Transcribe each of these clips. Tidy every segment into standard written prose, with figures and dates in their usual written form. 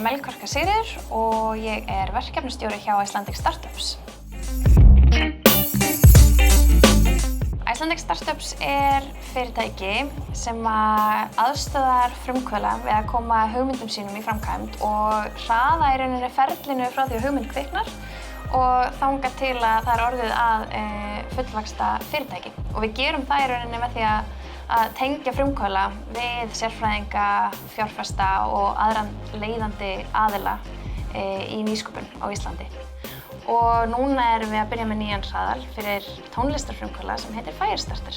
Melkorka Sigríður og ég verkefnastjóri hjá Icelandic Startups. Icelandic Startups fyrirtæki sem aðstoðar frumkvöðla við að koma hugmyndum sínum í framkvæmd og hraða í rauninni ferlinu frá því að hugmynd kviknar og þangað til að það orðið að fullvaxta fyrirtæki. Og við gerum það í rauninni með því að tengja frumkvöðla við sérfræðinga, fjárfesta og aðran leiðandi aðila í nýsköpun á Íslandi. Og núna erum við að byrja með nýjan hraðal fyrir tónlistarfrumkvöðla sem heitir Firestarter.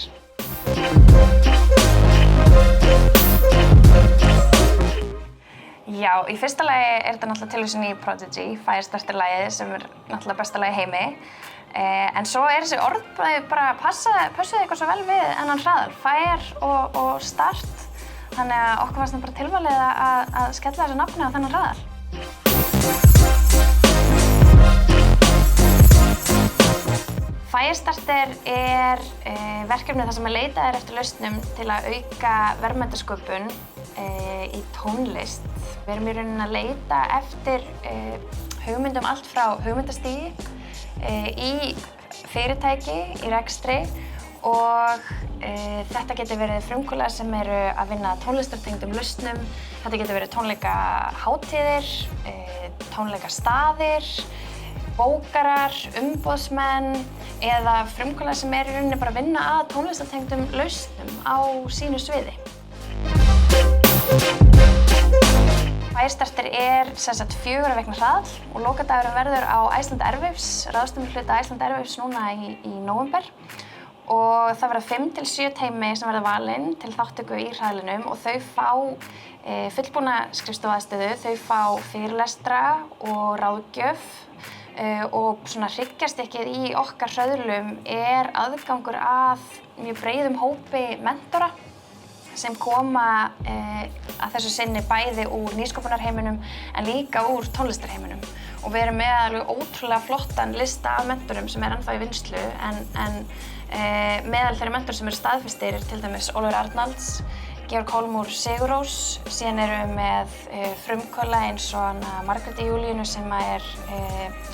Já, í fyrsta lagi þetta náttúrulega tilvísun í Prodigy, Firestarter-lagið sem náttúrulega besta lag í heimi. En svo þessi orðbragð bara passuðu eitthvað svo vel við þennan hraðal, Fire og Start. Þannig að okkur fannst það bara tilvalið að skella þessu nafni á þennan hraðal. Firestarter verkefni þar sem leitað eftir lausnum til að auka verðmætasköpun í tónlist. Við erum í rauninni að leita eftir hugmyndum allt frá hugmyndastigi í fyrirtæki, í rekstri og þetta getur verið frumkvöðlar sem eru að vinna tónlistartengdum lausnum. Þetta getur verið tónleikahátíðir, tónleikastaðir, bókarar, umboðsmenn eða frumkvöðlar sem eru í rauninni bara að vinna að tónlistartengdum lausnum á sínu sviði. Firestarter sem sagt 4 vikna hraðall og lokadagurinn verður á Iceland Airwaves, ráðstefnuhluta Iceland Airwaves núna í nóvember. Og það verða 5 til 7 teymi sem verða valin til þátttöku í hraðlinum og þau fá fullbúna skrifstofuaðstöðu, þau fá fyrirlestra og ráðgjöf og svona hryggjarstykkið í okkar hröðlum aðgangur að mjög breiðum hópi mentora sem koma að þessu sinni bæði úr nýsköpunarheiminum en líka úr tónlistarheiminum. Og við erum með alveg ótrúlega flottan lista af mentorum sem ennþá í vinnslu en meðal þeirra mentorum sem eru staðfestir til dæmis Ólafur Arnalds, Georg Hólmur Sigurrós, síðan erum við með frumkvöðla eins og Margréti Júlíu sem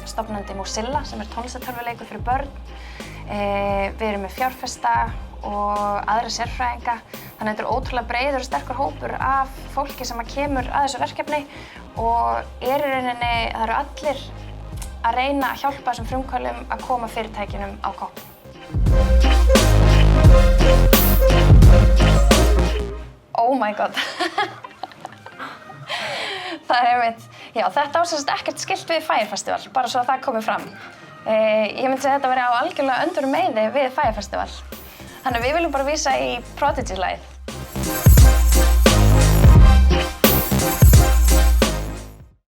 stofnandi Mozilla sem tónlistartölvuleikur fyrir börn. Við erum með fjárfesta og aðra sérfræðinga. Þannig að þetta ótrúlega breiður og sterkur hópur af fólki sem kemur að þessu verkefni og í rauninni það eru allir að reyna að hjálpa þessum frumkvöðlum að koma fyrirtækjunum á kopp. Oh my god! Það einmitt, já, þetta á sem sagt ekkert skylt við Fire Festival, bara svo að það komi fram. Ég myndi segja að þetta væri á algjörlega öndverðu meiði við Fire Festival. Þannig að við viljum bara vísa í Prodigy-lagið.